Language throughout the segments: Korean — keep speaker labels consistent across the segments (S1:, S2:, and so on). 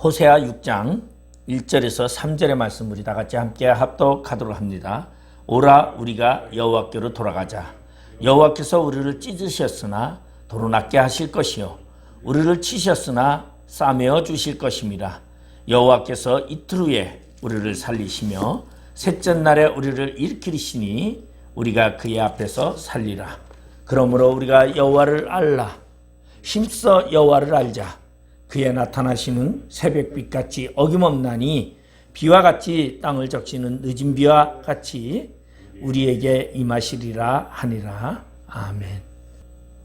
S1: 호세아 6장 1절에서 3절의 말씀 우리 다 같이 함께 합독하도록 합니다. 오라 우리가 여호와께로 돌아가자. 여호와께서 우리를 찢으셨으나 도로 낫게 하실 것이요 우리를 치셨으나 싸매어 주실 것입니다. 여호와께서 이틀 후에 우리를 살리시며 셋째 날에 우리를 일으키시니 우리가 그의 앞에서 살리라. 그러므로 우리가 여호와를 알라. 힘써 여호와를 알자. 그의 나타나시는 새벽빛같이 어김없나니 비와 같이 땅을 적시는 늦은 비와 같이 우리에게 임하시리라 하니라. 아멘.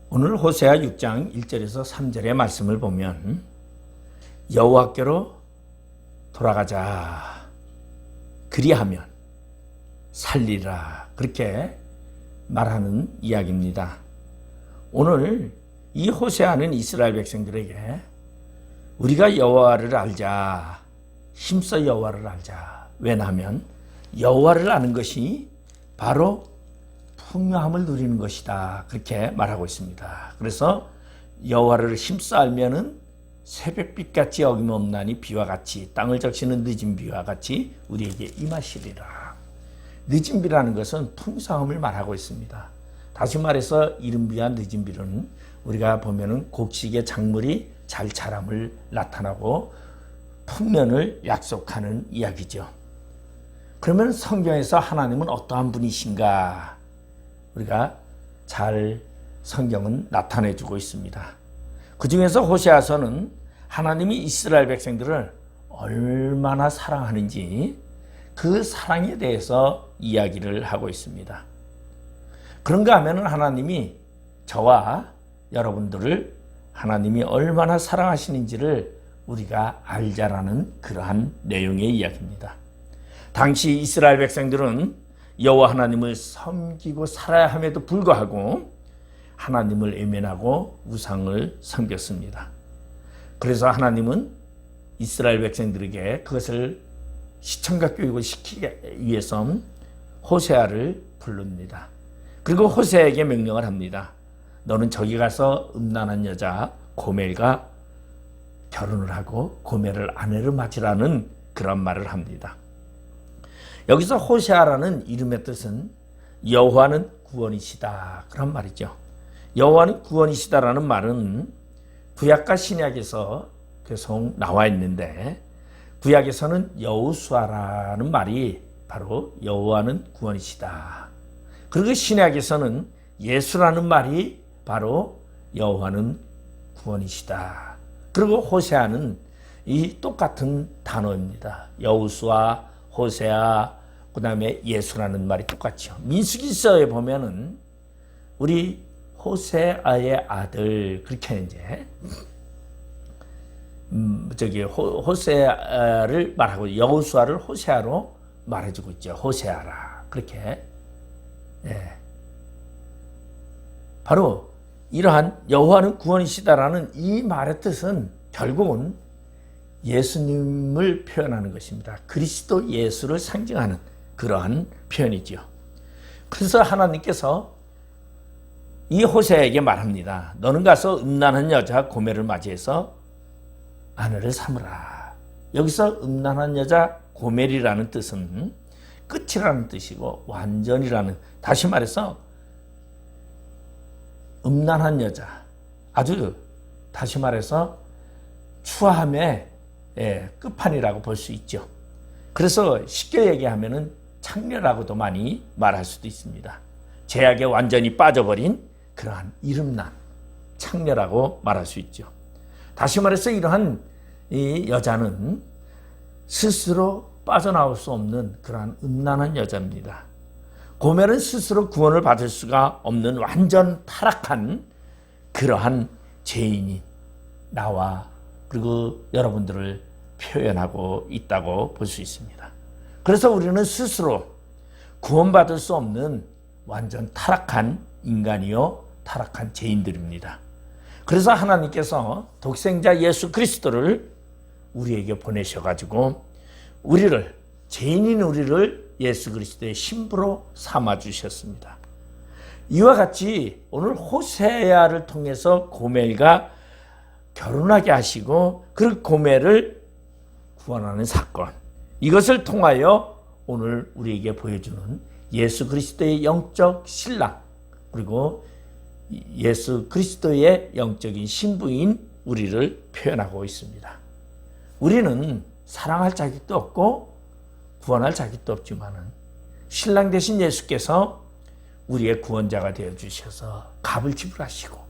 S1: 오늘 호세아 6장 1절에서 3절의 말씀을 보면 여호와께로 돌아가자. 그리하면 살리라. 그렇게 말하는 이야기입니다. 오늘 이 호세아는 이스라엘 백성들에게 우리가 여호와를 알자. 힘써 여호와를 알자. 왜냐하면 여호와를 아는 것이 바로 풍요함을 누리는 것이다. 그렇게 말하고 있습니다. 그래서 여호와를 힘써 알면은 새벽빛같이 어김없나니 비와 같이 땅을 적시는 늦은 비와 같이 우리에게 임하시리라. 늦은 비라는 것은 풍성함을 말하고 있습니다. 다시 말해서 이른 비와 늦은 비는 우리가 보면은 곡식의 작물이 잘 자람을 나타나고 풍년을 약속하는 이야기죠. 그러면 성경에서 하나님은 어떠한 분이신가? 우리가 잘 성경은 나타내주고 있습니다. 그 중에서 호세아서는 하나님이 이스라엘 백성들을 얼마나 사랑하는지 그 사랑에 대해서 이야기를 하고 있습니다. 그런가 하면 하나님이 저와 여러분들을 하나님이 얼마나 사랑하시는지를 우리가 알자라는 그러한 내용의 이야기입니다. 당시 이스라엘 백성들은 여호와 하나님을 섬기고 살아야 함에도 불구하고 하나님을 외면하고 우상을 섬겼습니다. 그래서 하나님은 이스라엘 백성들에게 그것을 시청각 교육을 시키기 위해서 호세아를 부릅니다. 그리고 호세아에게 명령을 합니다. 너는 저기 가서 음란한 여자 고멜과 결혼을 하고 고멜을 아내로 맞으라는 그런 말을 합니다. 여기서 호세아라는 이름의 뜻은 여호와는 구원이시다 그런 말이죠. 여호와는 구원이시다라는 말은 구약과 신약에서 계속 나와 있는데 구약에서는 여호수아라는 말이 바로 여호와는 구원이시다. 그리고 신약에서는 예수라는 말이 바로 여호와는 구원이시다. 그리고 호세아는 이 똑같은 단어입니다. 여호수아, 호세아, 그 다음에 예수라는 말이 똑같죠. 민수기서에 보면은 우리 호세아의 아들 그렇게 이제 호세아를 말하고 여호수아를 호세아로 말해주고 있죠. 호세아라 그렇게 바로 이러한 여호와는 구원이시다라는 이 말의 뜻은 결국은 예수님을 표현하는 것입니다. 그리스도 예수를 상징하는 그러한 표현이죠. 그래서 하나님께서 이 호세아에게 말합니다. 너는 가서 음란한 여자 고멜을 맞이해서 아내를 삼으라. 여기서 음란한 여자 고멜이라는 뜻은 끝이라는 뜻이고 완전이라는, 다시 말해서 음란한 여자, 아주 다시 말해서 추함의 끝판이라고 볼 수 있죠. 그래서 쉽게 얘기하면은 창녀라고도 많이 말할 수도 있습니다. 죄악에 완전히 빠져버린 그러한 이름난 창녀라고 말할 수 있죠. 다시 말해서 이러한 이 여자는 스스로 빠져나올 수 없는 그러한 음란한 여자입니다. 고멜은 스스로 구원을 받을 수가 없는 완전 타락한 그러한 죄인이 나와 그리고 여러분들을 표현하고 있다고 볼 수 있습니다. 그래서 우리는 스스로 구원받을 수 없는 완전 타락한 인간이요 타락한 죄인들입니다. 그래서 하나님께서 독생자 예수 그리스도를 우리에게 보내셔가지고 우리를, 죄인인 우리를 예수 그리스도의 신부로 삼아주셨습니다. 이와 같이 오늘 호세아를 통해서 고멜과 결혼하게 하시고 그 고멜을 구원하는 사건, 이것을 통하여 오늘 우리에게 보여주는 예수 그리스도의 영적 신랑, 그리고 예수 그리스도의 영적인 신부인 우리를 표현하고 있습니다. 우리는 사랑할 자격도 없고 구원할 자격도 없지만은 신랑 되신 예수께서 우리의 구원자가 되어주셔서 값을 지불하시고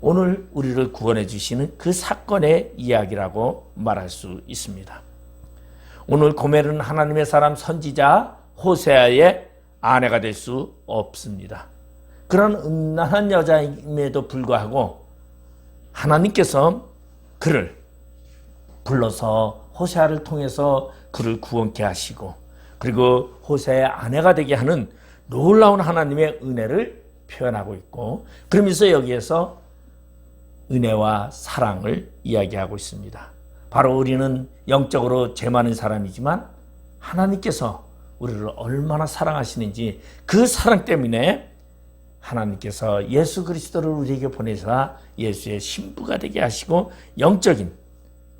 S1: 오늘 우리를 구원해 주시는 그 사건의 이야기라고 말할 수 있습니다. 오늘 고멜은 하나님의 사람 선지자 호세아의 아내가 될 수 없습니다. 그런 음란한 여자임에도 불구하고 하나님께서 그를 불러서 호세아를 통해서 그를 구원케 하시고 그리고 호세아의 아내가 되게 하는 놀라운 하나님의 은혜를 표현하고 있고, 그러면서 여기에서 은혜와 사랑을 이야기하고 있습니다. 바로 우리는 영적으로 죄 많은 사람이지만 하나님께서 우리를 얼마나 사랑하시는지, 그 사랑 때문에 하나님께서 예수 그리스도를 우리에게 보내사 예수의 신부가 되게 하시고 영적인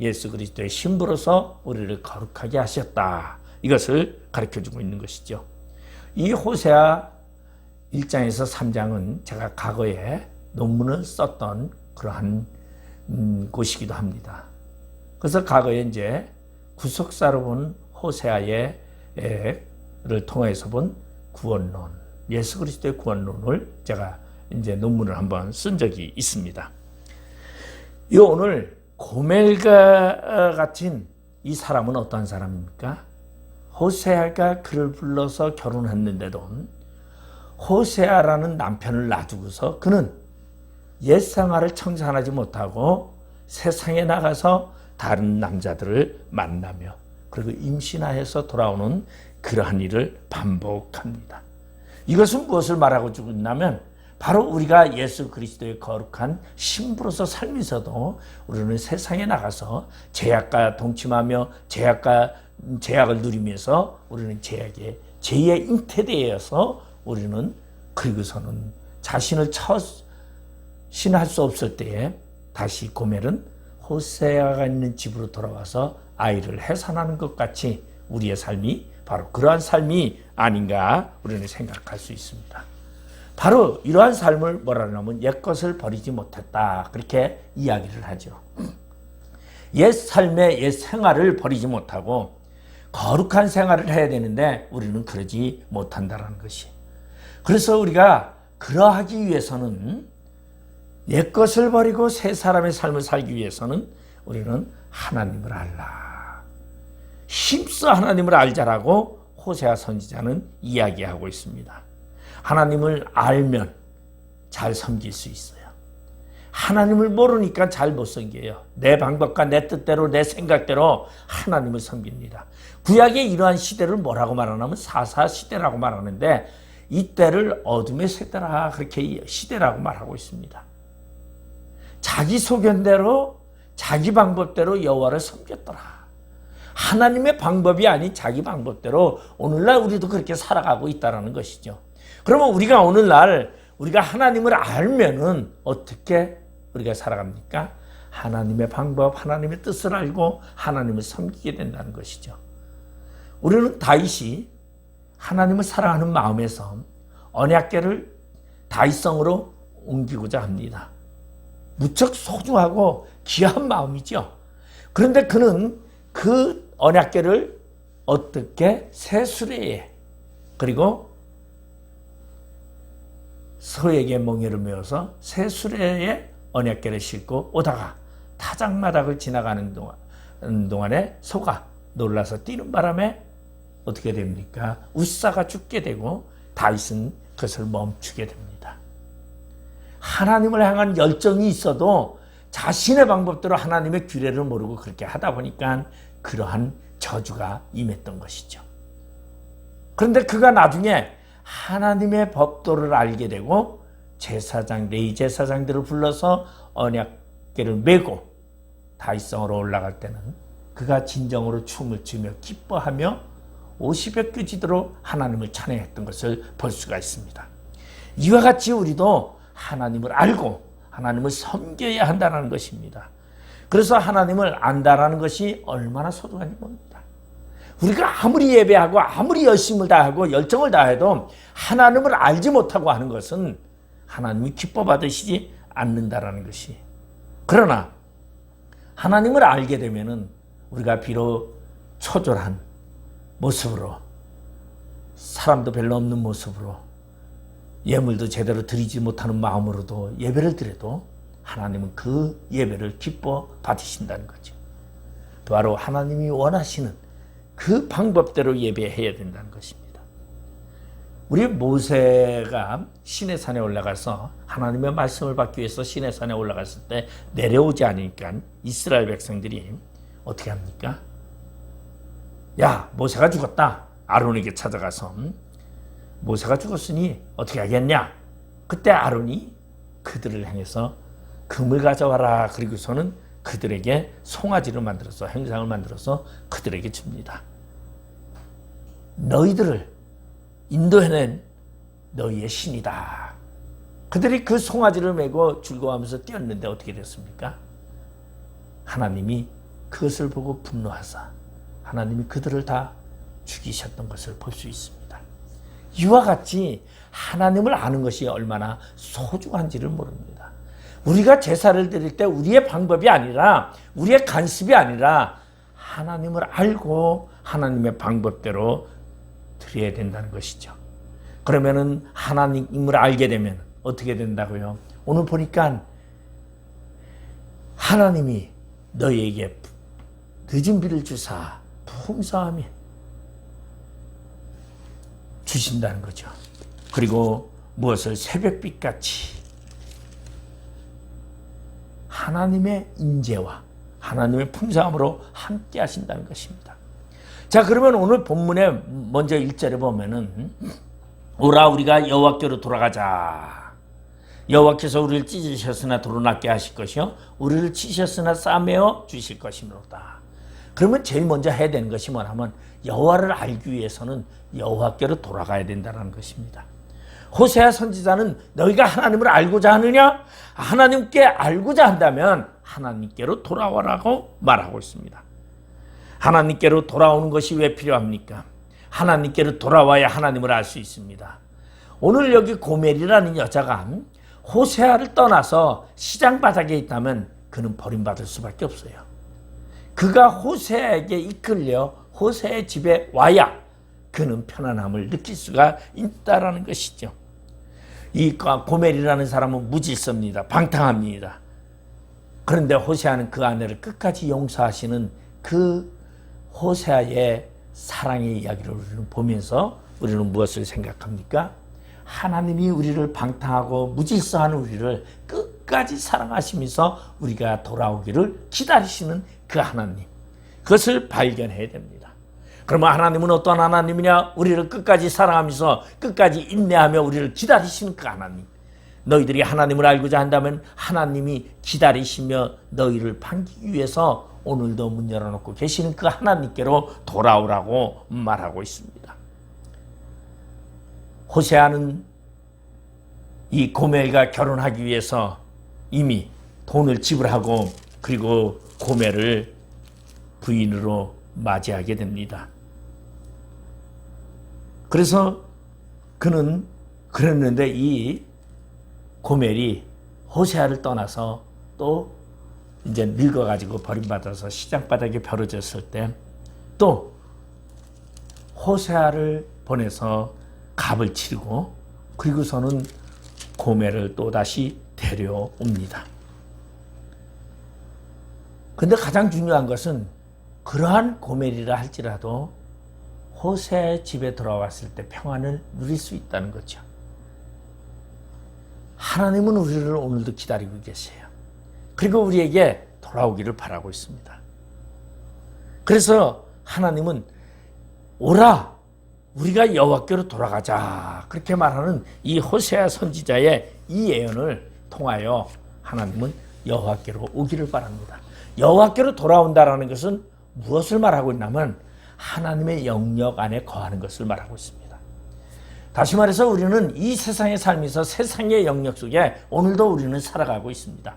S1: 예수 그리스도의 신부로서 우리를 거룩하게 하셨다. 이것을 가르쳐주고 있는 것이죠. 이 호세아 1장에서 3장은 제가 과거에 논문을 썼던 그러한 곳이기도 합니다. 그래서 과거에 이제 구속사로 본 호세아를 통해서 본 구원론, 예수 그리스도의 구원론을 제가 이제 논문을 한번 쓴 적이 있습니다. 이 오늘 고멜과 같은 이 사람은 어떠한 사람입니까? 호세아가 그를 불러서 결혼했는데도 호세아라는 남편을 놔두고서 그는 옛 생활을 청산하지 못하고 세상에 나가서 다른 남자들을 만나며 그리고 임신하여서 돌아오는 그러한 일을 반복합니다. 이것은 무엇을 말하고 있냐면 바로 우리가 예수 그리스도의 거룩한 신부로서 살면서도 우리는 세상에 나가서 죄악과 동침하며 죄악을 누리면서 우리는 죄에 잉태되어서 우리는 그리고서는 자신을 처신할 수 없을 때에 다시 고멜은 호세아가 있는 집으로 돌아와서 아이를 해산하는 것 같이 우리의 삶이 바로 그러한 삶이 아닌가 우리는 생각할 수 있습니다. 바로 이러한 삶을 뭐라 하냐면 옛것을 버리지 못했다, 그렇게 이야기를 하죠. 옛 삶의 옛 생활을 버리지 못하고 거룩한 생활을 해야 되는데 우리는 그러지 못한다는 것이. 그래서 우리가 그러하기 위해서는 옛것을 버리고 새 사람의 삶을 살기 위해서는 우리는 하나님을 알라, 힘써 하나님을 알자라고 호세아 선지자는 이야기하고 있습니다. 하나님을 알면 잘 섬길 수 있어요. 하나님을 모르니까 잘 못 섬겨요. 내 방법과 내 뜻대로 내 생각대로 하나님을 섬깁니다. 구약의 이러한 시대를 뭐라고 말하냐면 사사 시대라고 말하는데 이때를 어둠의 세대라, 그렇게 시대라고 말하고 있습니다. 자기 소견대로 자기 방법대로 여호와를 섬겼더라. 하나님의 방법이 아닌 자기 방법대로 오늘날 우리도 그렇게 살아가고 있다는 것이죠. 그러면 우리가 오늘날 우리가 하나님을 알면은 어떻게 우리가 살아갑니까? 하나님의 방법, 하나님의 뜻을 알고 하나님을 섬기게 된다는 것이죠. 우리는 다윗이 하나님을 사랑하는 마음에서 언약궤를 다윗성으로 옮기고자 합니다. 무척 소중하고 귀한 마음이죠. 그런데 그는 그 언약궤를 어떻게 새 수레에, 그리고 소에게 멍에를 메어서 새 수레에 언약궤를 싣고 오다가 타작마당을 지나가는 동안에 소가 놀라서 뛰는 바람에 어떻게 됩니까? 웃사가 죽게 되고 다윗은 그것을 멈추게 됩니다. 하나님을 향한 열정이 있어도 자신의 방법대로 하나님의 규례를 모르고 그렇게 하다 보니까 그러한 저주가 임했던 것이죠. 그런데 그가 나중에 하나님의 법도를 알게 되고 레위 제사장들을 불러서 언약궤를 메고 다윗성으로 올라갈 때는 그가 진정으로 춤을 추며 기뻐하며 50여 규지도로 하나님을 찬양했던 것을 볼 수가 있습니다. 이와 같이 우리도 하나님을 알고 하나님을 섬겨야 한다는 것입니다. 그래서 하나님을 안다라는 것이 얼마나 소중한지 봅니다. 우리가 아무리 예배하고 아무리 열심을 다하고 열정을 다해도 하나님을 알지 못하고 하는 것은 하나님이 기뻐 받으시지 않는다라는 것이. 그러나 하나님을 알게 되면은 우리가 비록 초절한 모습으로, 사람도 별로 없는 모습으로, 예물도 제대로 드리지 못하는 마음으로도 예배를 드려도 하나님은 그 예배를 기뻐 받으신다는 거죠. 바로 하나님이 원하시는 그 방법대로 예배해야 된다는 것입니다. 우리 모세가 시내산에 올라가서 하나님의 말씀을 받기 위해서 시내산에 올라갔을 때 내려오지 않으니까 이스라엘 백성들이 어떻게 합니까? 야, 모세가 죽었다. 아론에게 찾아가서 모세가 죽었으니 어떻게 하겠냐? 그때 아론이 그들을 향해서 금을 가져와라. 그리고서는 그들에게 송아지를 만들어서, 행상을 만들어서 그들에게 줍니다. 너희들을 인도해낸 너희의 신이다. 그들이 그 송아지를 메고 즐거워하면서 뛰었는데 어떻게 됐습니까? 하나님이 그것을 보고 분노하사 하나님이 그들을 다 죽이셨던 것을 볼 수 있습니다. 이와 같이 하나님을 아는 것이 얼마나 소중한지를 모릅니다. 우리가 제사를 드릴 때 우리의 방법이 아니라, 우리의 간섭이 아니라 하나님을 알고 하나님의 방법대로 드려야 된다는 것이죠. 그러면은 하나님을 알게 되면 어떻게 된다고요? 오늘 보니까 하나님이 너희에게 늦은 비를 주사 풍성함이 주신다는 거죠. 그리고 무엇을 새벽빛같이 하나님의 인재와 하나님의 풍성함으로 함께 하신다는 것입니다. 자, 그러면 오늘 본문에 먼저 1절에 보면은 오라 우리가 여호와께로 돌아가자. 여호와께서 우리를 찢으셨으나 도로 낫게 하실 것이요 우리를 치셨으나 싸매어 주실 것이로다. 그러면 제일 먼저 해야 되는 것이 뭐냐면 여호와를 알기 위해서는 여호와께로 돌아가야 된다는 것입니다. 호세아 선지자는 너희가 하나님을 알고자 하느냐? 하나님께 알고자 한다면 하나님께로 돌아와라고 말하고 있습니다. 하나님께로 돌아오는 것이 왜 필요합니까? 하나님께로 돌아와야 하나님을 알 수 있습니다. 오늘 여기 고멜이라는 여자가 호세아를 떠나서 시장 바닥에 있다면 그는 버림받을 수밖에 없어요. 그가 호세아에게 이끌려 호세아의 집에 와야 그는 편안함을 느낄 수가 있다라는 것이죠. 이 고멜이라는 사람은 무질서입니다. 방탕합니다. 그런데 호세아는 그 아내를 끝까지 용서하시는 그 호세아의 사랑의 이야기를 우리는 보면서 우리는 무엇을 생각합니까? 하나님이 우리를 방탕하고 무질서하는 우리를 끝까지 사랑하시면서 우리가 돌아오기를 기다리시는 그 하나님, 그것을 발견해야 됩니다. 그러면 하나님은 어떤 하나님이냐? 우리를 끝까지 사랑하면서 끝까지 인내하며 우리를 기다리시는 그 하나님. 너희들이 하나님을 알고자 한다면 하나님이 기다리시며 너희를 반기기 위해서 오늘도 문 열어놓고 계시는 그 하나님께로 돌아오라고 말하고 있습니다. 호세아는 이 고멜과 결혼하기 위해서 이미 돈을 지불하고 그리고 고멜을 부인으로 맞이하게 됩니다. 그래서 그는 그랬는데 이 고멜이 호세아를 떠나서 또 이제 늙어가지고 버림받아서 시장바닥에 벼러졌을 때 또 호세아를 보내서 값을 치르고 그리고서는 고멜을 또다시 데려옵니다. 근데 가장 중요한 것은 그러한 고멜이라 할지라도 호세아의 집에 들어왔을 때 평안을 누릴 수 있다는 거죠. 하나님은 우리를 오늘도 기다리고 계세요. 그리고 우리에게 돌아오기를 바라고 있습니다. 그래서 하나님은 오라 우리가 여호와께로 돌아가자 그렇게 말하는 이 호세아 선지자의 이 예언을 통하여 하나님은 여호와께로 오기를 바랍니다. 여호와께로 돌아온다라는 것은 무엇을 말하고 있냐면 하나님의 영역 안에 거하는 것을 말하고 있습니다. 다시 말해서 우리는 이 세상의 삶에서 세상의 영역 속에 오늘도 우리는 살아가고 있습니다.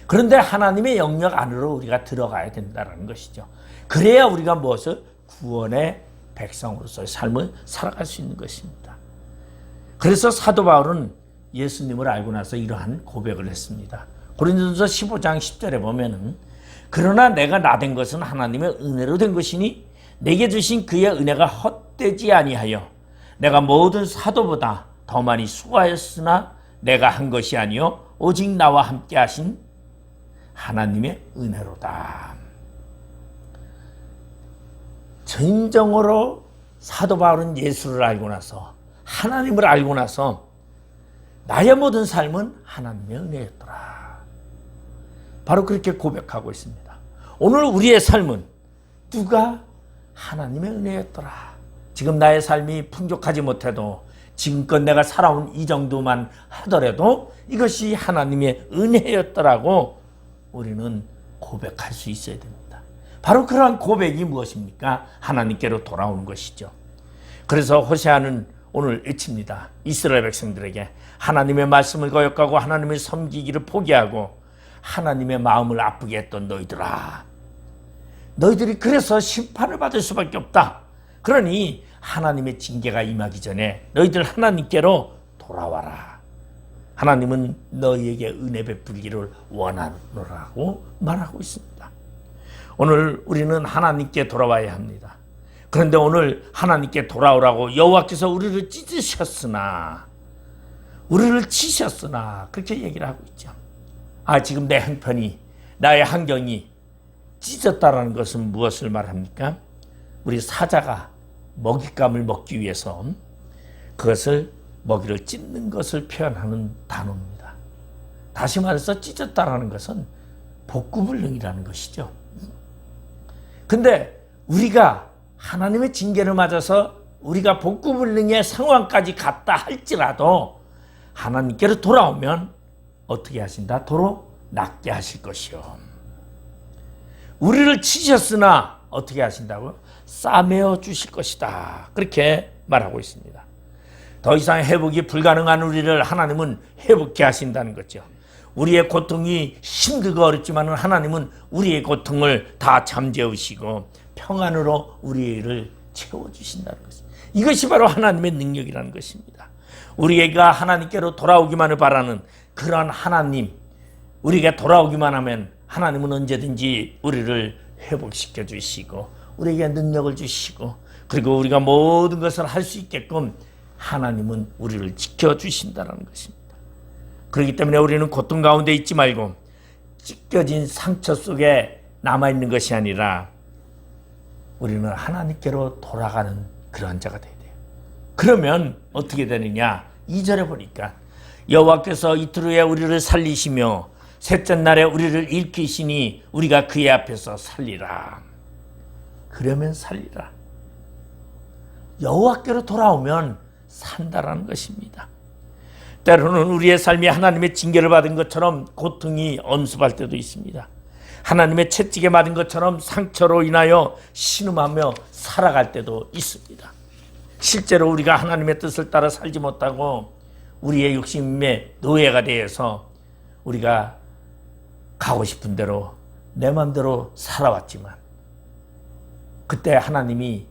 S1: 그런데 하나님의 영역 안으로 우리가 들어가야 된다는 것이죠. 그래야 우리가 무엇을 구원의 백성으로서의 삶을 살아갈 수 있는 것입니다. 그래서 사도 바울은 예수님을 알고 나서 이러한 고백을 했습니다. 고린도전서 15장 10절에 보면은 그러나 내가 나된 것은 하나님의 은혜로 된 것이니 내게 주신 그의 은혜가 헛되지 아니하여 내가 모든 사도보다 더 많이 수고하였으나 내가 한 것이 아니요 오직 나와 함께 하신 하나님의 은혜로다. 진정으로 사도 바울은 예수를 알고 나서 하나님을 알고 나서 나의 모든 삶은 하나님의 은혜였더라. 바로 그렇게 고백하고 있습니다. 오늘 우리의 삶은 누가 하나님의 은혜였더라. 지금 나의 삶이 풍족하지 못해도 지금껏 내가 살아온 이 정도만 하더라도 이것이 하나님의 은혜였더라고 우리는 고백할 수 있어야 됩니다. 바로 그러한 고백이 무엇입니까? 하나님께로 돌아오는 것이죠. 그래서 호세아는 오늘 외칩니다. 이스라엘 백성들에게 하나님의 말씀을 거역하고 하나님을 섬기기를 포기하고 하나님의 마음을 아프게 했던 너희들아, 너희들이 그래서 심판을 받을 수밖에 없다. 그러니 하나님의 징계가 임하기 전에 너희들 하나님께로 돌아와라. 하나님은 너희에게 은혜 베풀기를 원하노라고 말하고 있습니다. 오늘 우리는 하나님께 돌아와야 합니다. 그런데 오늘 하나님께 돌아오라고 여호와께서 우리를 찢으셨으나 우리를 치셨으나 그렇게 얘기를 하고 있죠. 지금 내 형편이 나의 환경이 찢었다라는 것은 무엇을 말합니까? 우리 사자가 먹잇감을 먹기 위해서 그것을 먹이를 찢는 것을 표현하는 단어입니다. 다시 말해서 찢었다라는 것은 복구불능이라는 것이죠. 근데 우리가 하나님의 징계를 맞아서 우리가 복구불능의 상황까지 갔다 할지라도 하나님께로 돌아오면 어떻게 하신다? 도로 낫게 하실 것이요. 우리를 치셨으나 어떻게 하신다고요? 싸매어 주실 것이다. 그렇게 말하고 있습니다. 더 이상 회복이 불가능한 우리를 하나님은 회복케 하신다는 거죠. 우리의 고통이 힘들고 어렵지만 하나님은 우리의 고통을 다 잠재우시고 평안으로 우리를 채워주신다는 것입니다. 이것이 바로 하나님의 능력이라는 것입니다. 우리가 하나님께로 돌아오기만을 바라는 그러한 하나님, 우리가 돌아오기만 하면 하나님은 언제든지 우리를 회복시켜 주시고 우리에게 능력을 주시고 그리고 우리가 모든 것을 할 수 있게끔 하나님은 우리를 지켜주신다는 것입니다. 그렇기 때문에 우리는 고통 가운데 있지 말고 찢겨진 상처 속에 남아있는 것이 아니라 우리는 하나님께로 돌아가는 그런 자가 돼야 돼요. 그러면 어떻게 되느냐? 2절에 보니까 여호와께서 이틀 후에 우리를 살리시며 셋째 날에 우리를 일으키시니 우리가 그의 앞에서 살리라. 그러면 살리라. 여호와께로 돌아오면 산다라는 것입니다. 때로는 우리의 삶이 하나님의 징계를 받은 것처럼 고통이 엄습할 때도 있습니다. 하나님의 채찍에 맞은 것처럼 상처로 인하여 신음하며 살아갈 때도 있습니다. 실제로 우리가 하나님의 뜻을 따라 살지 못하고 우리의 욕심의 노예가 되어서 우리가 가고 싶은 대로 내 마음대로 살아왔지만 그때 하나님이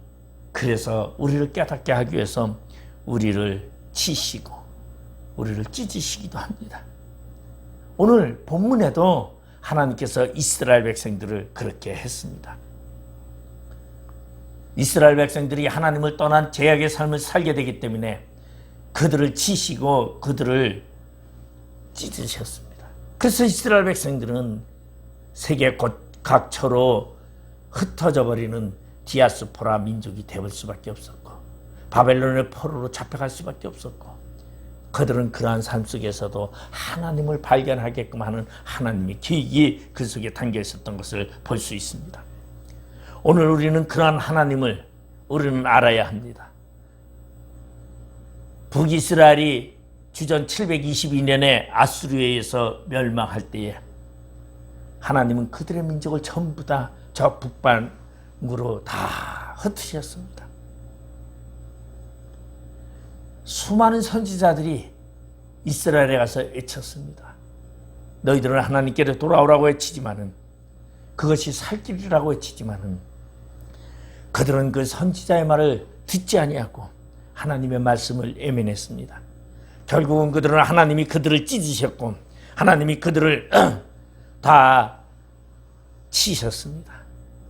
S1: 그래서 우리를 깨닫게 하기 위해서 우리를 치시고 우리를 찢으시기도 합니다. 오늘 본문에도 하나님께서 이스라엘 백성들을 그렇게 했습니다. 이스라엘 백성들이 하나님을 떠난 죄악의 삶을 살게 되기 때문에 그들을 치시고 그들을 찢으셨습니다. 그래서 이스라엘 백성들은 세계 각처로 흩어져 버리는 디아스포라 민족이 되을 수밖에 없었고 바벨론의 포로로 잡혀갈 수밖에 없었고 그들은 그러한 삶 속에서도 하나님을 발견하게끔 하는 하나님의 계획이 그 속에 담겨 있었던 것을 볼 수 있습니다. 오늘 우리는 그러한 하나님을 우리는 알아야 합니다. 북이스라엘이 주전 722년에 아수르에 의해서 멸망할 때에 하나님은 그들의 민족을 전부 다 저 북방으로 다 흩으셨습니다. 수많은 선지자들이 이스라엘에 가서 외쳤습니다. 너희들은 하나님께로 돌아오라고 외치지만은, 그것이 살 길이라고 외치지만은 그들은 그 선지자의 말을 듣지 아니하고 하나님의 말씀을 애면했습니다. 결국은 그들은 하나님이 그들을 찢으셨고 하나님이 그들을 다 치셨습니다.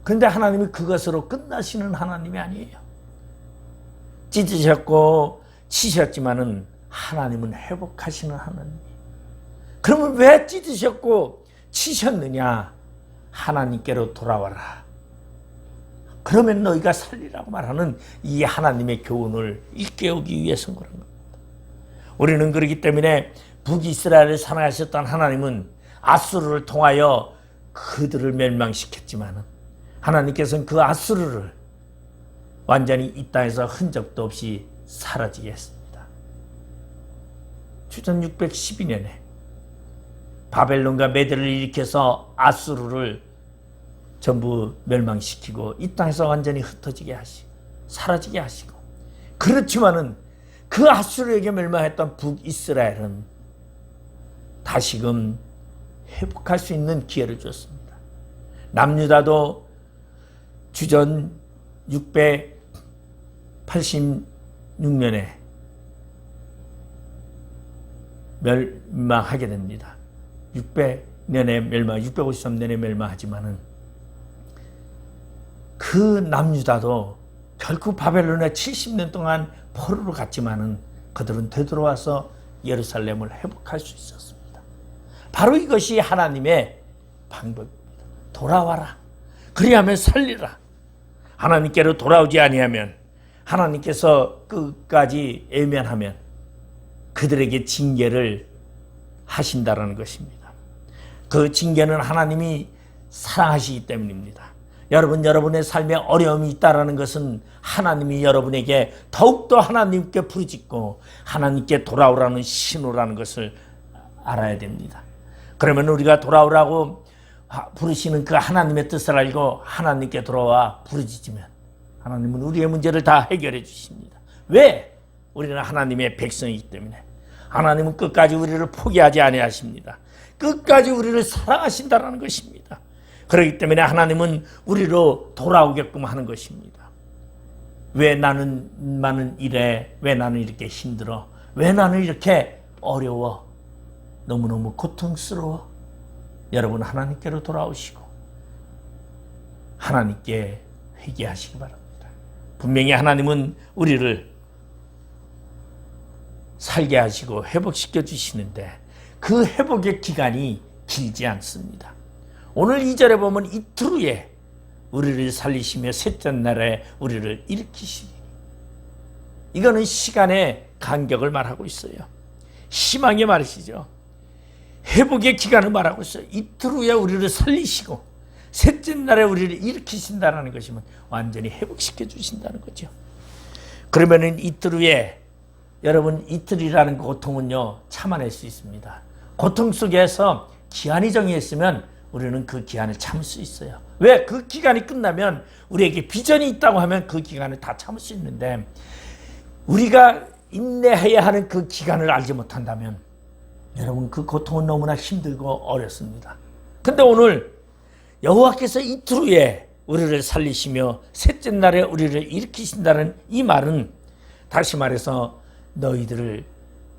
S1: 그런데 하나님이 그것으로 끝나시는 하나님이 아니에요. 찢으셨고 치셨지만은 하나님은 회복하시는 하나님이에요. 그러면 왜 찢으셨고 치셨느냐? 하나님께로 돌아와라. 그러면 너희가 살리라고 말하는 이 하나님의 교훈을 일깨우기 위해서인 그런 겁니다. 우리는 그렇기 때문에 북이스라엘을 사랑하셨던 하나님은 아수르를 통하여 그들을 멸망시켰지만 하나님께서는 그 아수르를 완전히 이 땅에서 흔적도 없이 사라지게 했습니다. 주전 612년에 바벨론과 메대를 일으켜서 아수르를 전부 멸망시키고 이 땅에서 완전히 흩어지게 하시고 사라지게 하시고, 그렇지만은 그 아수르에게 멸망했던 북이스라엘은 다시금 회복할 수 있는 기회를 줬습니다. 남유다도 주전 686년에 멸망하게 됩니다. 653년에 멸망하지만은 그 남유다도 결국 바벨론에 70년 동안 포로로 갔지만은 그들은 되돌아와서 예루살렘을 회복할 수 있었습니다. 바로 이것이 하나님의 방법입니다. 돌아와라. 그리하면 살리라. 하나님께로 돌아오지 아니하면, 하나님께서 끝까지 애면하면 그들에게 징계를 하신다라는 것입니다. 그 징계는 하나님이 사랑하시기 때문입니다. 여러분의 삶에 어려움이 있다는 것은 하나님이 여러분에게 더욱더 하나님께 부르짖고 하나님께 돌아오라는 신호라는 것을 알아야 됩니다. 그러면 우리가 돌아오라고 부르시는 그 하나님의 뜻을 알고 하나님께 돌아와 부르짖으면 하나님은 우리의 문제를 다 해결해 주십니다. 왜? 우리는 하나님의 백성이기 때문에. 하나님은 끝까지 우리를 포기하지 아니하십니다. 끝까지 우리를 사랑하신다는 것입니다. 그렇기 때문에 하나님은 우리로 돌아오게끔 하는 것입니다. 왜 나는 이래? 왜 나는 이렇게 힘들어? 왜 나는 이렇게 어려워? 너무너무 고통스러워? 여러분, 하나님께로 돌아오시고 하나님께 회개하시기 바랍니다. 분명히 하나님은 우리를 살게 하시고 회복시켜 주시는데 그 회복의 기간이 길지 않습니다. 오늘 2절에 보면 이틀 후에 우리를 살리시며 셋째 날에 우리를 일으키시니, 이거는 시간의 간격을 말하고 있어요. 희망의 말이시죠. 회복의 기간을 말하고 있어요. 이틀 후에 우리를 살리시고 셋째 날에 우리를 일으키신다는 것이면 완전히 회복시켜 주신다는 거죠. 그러면은 이틀 후에, 여러분, 이틀이라는 고통은요 참아낼 수 있습니다. 고통 속에서 기한이 정해있으면 우리는 그 기한을 참을 수 있어요. 왜? 그 기간이 끝나면 우리에게 비전이 있다고 하면 그 기간을 다 참을 수 있는데, 우리가 인내해야 하는 그 기간을 알지 못한다면 여러분, 그 고통은 너무나 힘들고 어렵습니다. 근데 오늘 여호와께서 이틀 후에 우리를 살리시며 셋째 날에 우리를 일으키신다는 이 말은, 다시 말해서 너희들을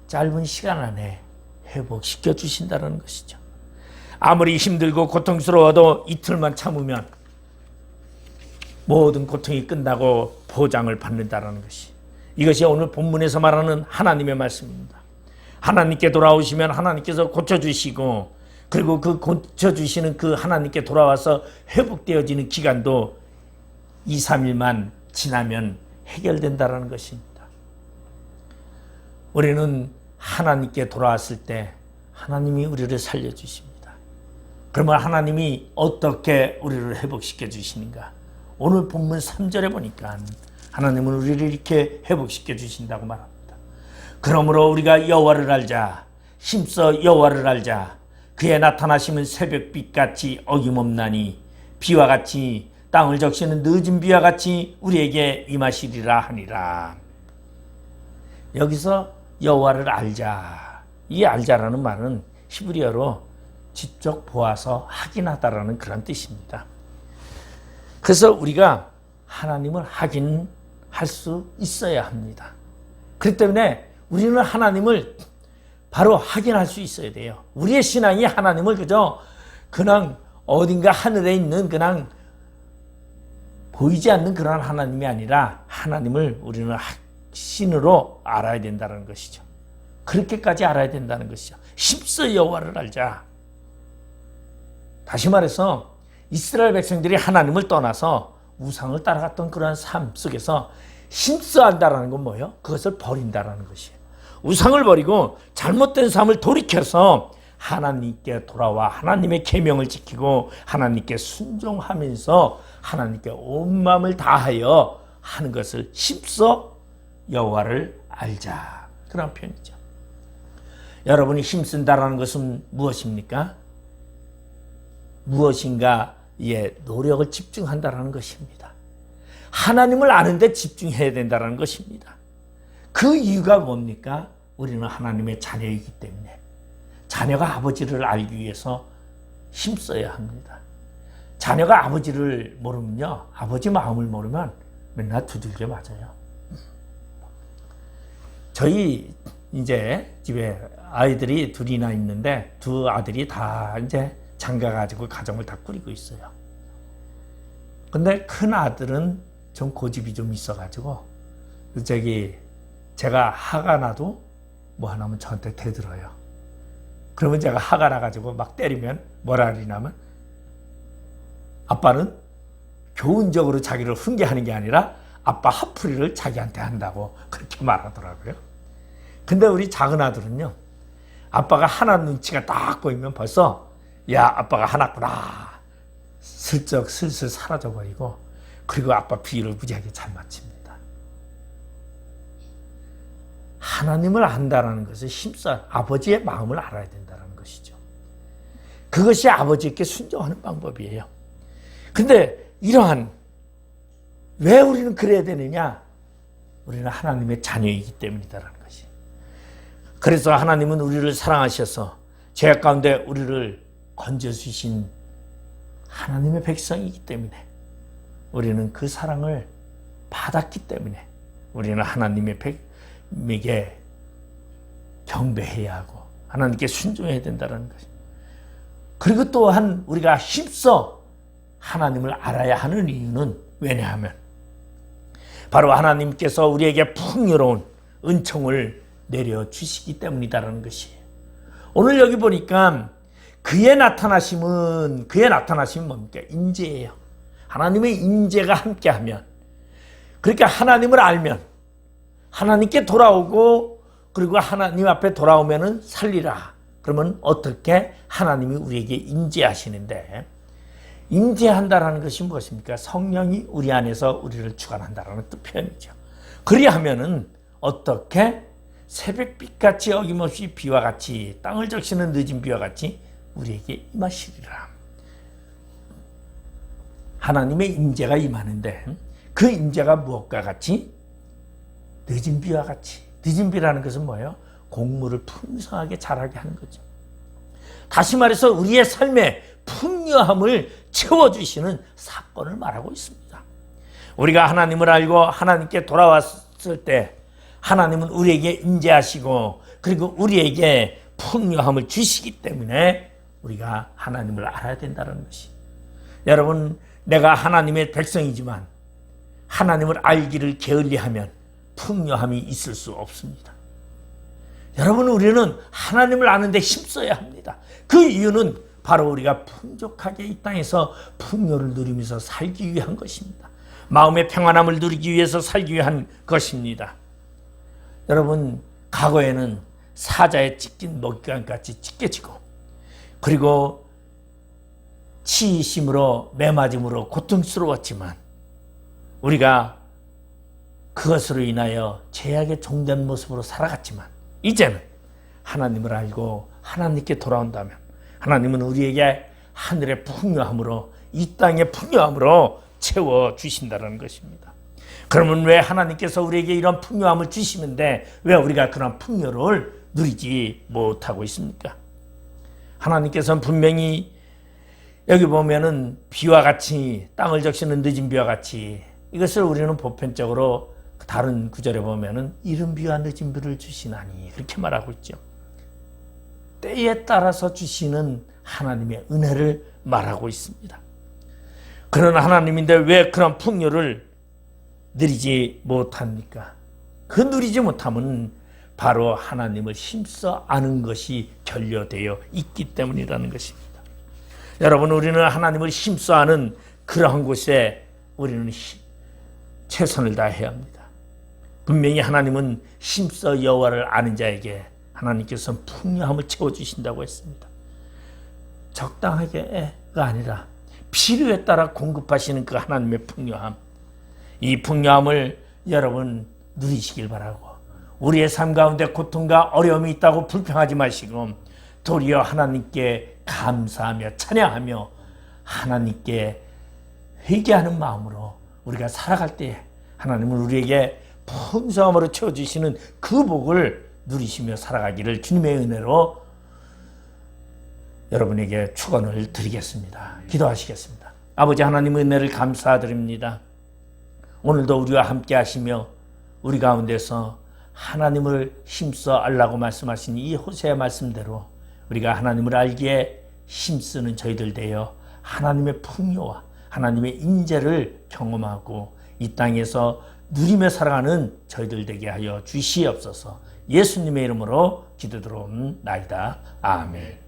S1: 짧은 시간 안에 회복시켜 주신다는 것이죠. 아무리 힘들고 고통스러워도 이틀만 참으면 모든 고통이 끝나고 보장을 받는다는 것이, 이것이 오늘 본문에서 말하는 하나님의 말씀입니다. 하나님께 돌아오시면 하나님께서 고쳐주시고, 그리고 그 고쳐주시는 그 하나님께 돌아와서 회복되어지는 기간도 2, 3일만 지나면 해결된다는 것입니다. 우리는 하나님께 돌아왔을 때 하나님이 우리를 살려주십니다. 그러면 하나님이 어떻게 우리를 회복시켜 주시는가? 오늘 본문 3절에 보니까 하나님은 우리를 이렇게 회복시켜 주신다고 말합니다. 그러므로 우리가 여호와를 알자. 힘써 여호와를 알자. 그의 나타나심은 새벽빛같이 어김없나니 비와 같이 땅을 적시는 늦은 비와 같이 우리에게 임하시리라 하니라. 여기서 여호와를 알자. 이 알자라는 말은 히브리어로 직접 보아서 확인하다라는 그런 뜻입니다. 그래서 우리가 하나님을 확인할 수 있어야 합니다. 그렇기 때문에 우리는 하나님을 바로 확인할 수 있어야 돼요. 우리의 신앙이 하나님을 그냥 어딘가 하늘에 있는 그냥 보이지 않는 그런 하나님이 아니라 하나님을 우리는 신으로 알아야 된다는 것이죠. 그렇게까지 알아야 된다는 것이죠. 힘써 여호와를 알자. 다시 말해서 이스라엘 백성들이 하나님을 떠나서 우상을 따라갔던 그런 삶 속에서 힘써 안다라는 건 뭐예요? 그것을 버린다라는 것이에요. 우상을 버리고 잘못된 삶을 돌이켜서 하나님께 돌아와 하나님의 계명을 지키고 하나님께 순종하면서 하나님께 온 마음을 다하여 하는 것을 힘써 여호와를 알자. 그런 표현이죠. 여러분이 힘쓴다라는 것은 무엇입니까? 무엇인가에 노력을 집중한다라는 것입니다. 하나님을 아는데 집중해야 된다는 것입니다. 그 이유가 뭡니까? 우리는 하나님의 자녀이기 때문에 자녀가 아버지를 알기 위해서 힘써야 합니다. 자녀가 아버지를 모르면요, 아버지 마음을 모르면 맨날 두들겨 맞아요. 저희 이제 집에 아이들이 둘이나 있는데 두 아들이 다 이제 장가가지고 가정을 다 꾸리고 있어요. 근데 큰 아들은 좀 고집이 좀 있어가지고 제가 화가 나도 뭐 하나면 저한테 대들어요. 그러면 제가 화가 나가지고 막 때리면 뭐라 그러냐면 아빠는 교훈적으로 자기를 훈계하는 게 아니라 아빠 화풀이를 자기한테 한다고 그렇게 말하더라고요. 근데 우리 작은 아들은요, 아빠가 화난 눈치가 딱 보이면 벌써 야, 아빠가 화났구나 슬쩍 슬슬 사라져버리고, 그리고 아빠 비유를 무지하게 잘 맞춥니다. 하나님을 안다라는 것은 힘써 아버지의 마음을 알아야 된다는 것이죠. 그것이 아버지께 순종하는 방법이에요. 근데 왜 우리는 그래야 되느냐? 우리는 하나님의 자녀이기 때문이다라는 것이. 그래서 하나님은 우리를 사랑하셔서 죄악 가운데 우리를 건져주신 하나님의 백성이기 때문에, 우리는 그 사랑을 받았기 때문에 우리는 하나님에게 경배해야 하고 하나님께 순종해야 된다는 것입니다. 그리고 또한 우리가 힘써 하나님을 알아야 하는 이유는 왜냐하면 바로 하나님께서 우리에게 풍요로운 은총을 내려주시기 때문이다라는 것이에요. 오늘 여기 보니까 그의 나타나심은 뭡니까? 인재예요. 하나님의 인재가 함께하면, 그러니까 하나님을 알면 하나님께 돌아오고, 그리고 하나님 앞에 돌아오면은 살리라. 그러면 어떻게 하나님이 우리에게 인재하시는데, 인재한다라는 것이 무엇입니까? 성령이 우리 안에서 우리를 주관한다라는 뜻 표현이죠. 그리하면은 어떻게 새벽빛같이 어김없이 비와 같이 땅을 적시는 늦은 비와 같이 우리에게 임하시리라. 하나님의 임재가 임하는데 그 임재가 무엇과 같이? 늦은 비와 같이. 늦은 비라는 것은 뭐예요? 곡물을 풍성하게 자라게 하는 거죠. 다시 말해서 우리의 삶의 풍요함을 채워주시는 사건을 말하고 있습니다. 우리가 하나님을 알고 하나님께 돌아왔을 때 하나님은 우리에게 임재하시고, 그리고 우리에게 풍요함을 주시기 때문에 우리가 하나님을 알아야 된다는 것이. 여러분, 내가 하나님의 백성이지만 하나님을 알기를 게을리하면 풍요함이 있을 수 없습니다. 여러분, 우리는 하나님을 아는데 힘써야 합니다. 그 이유는 바로 우리가 풍족하게 이 땅에서 풍요를 누리면서 살기 위한 것입니다. 마음의 평안함을 누리기 위해서 살기 위한 것입니다. 여러분, 과거에는 사자에 찢긴 먹잇감같이 찢겨지고, 그리고 치심으로 매맞음으로 고통스러웠지만 우리가 그것으로 인하여 죄악의 종된 모습으로 살아갔지만, 이제는 하나님을 알고 하나님께 돌아온다면 하나님은 우리에게 하늘의 풍요함으로, 이 땅의 풍요함으로 채워주신다는 것입니다. 그러면 왜 하나님께서 우리에게 이런 풍요함을 주시는데 왜 우리가 그런 풍요를 누리지 못하고 있습니까? 하나님께서는 분명히 여기 보면은 비와 같이 땅을 적시는 늦은 비와 같이 이것을 우리는 보편적으로 다른 구절에 보면은 이른 비와 늦은 비를 주시나니 그렇게 말하고 있죠. 때에 따라서 주시는 하나님의 은혜를 말하고 있습니다. 그런 하나님인데 왜 그런 풍요를 누리지 못합니까? 그 누리지 못함은 바로 하나님을 힘써 아는 것이 결여되어 있기 때문이라는 것입니다. 여러분, 우리는 하나님을 힘써 아는 그러한 곳에 우리는 최선을 다해야 합니다. 분명히 하나님은 힘써 여호와를 아는 자에게 하나님께서는 풍요함을 채워주신다고 했습니다. 적당하게가 아니라 필요에 따라 공급하시는 그 하나님의 풍요함, 이 풍요함을 여러분 누리시길 바라고, 우리의 삶 가운데 고통과 어려움이 있다고 불평하지 마시고 도리어 하나님께 감사하며 찬양하며 하나님께 회개하는 마음으로 우리가 살아갈 때 하나님은 우리에게 풍성함으로 채워주시는 그 복을 누리시며 살아가기를 주님의 은혜로 여러분에게 축원을 드리겠습니다. 기도하시겠습니다. 아버지 하나님의 은혜를 감사드립니다. 오늘도 우리와 함께 하시며 우리 가운데서 하나님을 힘써 알라고 말씀하신 이 호세의 말씀대로 우리가 하나님을 알기에 힘쓰는 저희들 되어 하나님의 풍요와 하나님의 인재를 경험하고 이 땅에서 누리며 살아가는 저희들 되게 하여 주시옵소서. 예수님의 이름으로 기도드리옵나이다. 아멘.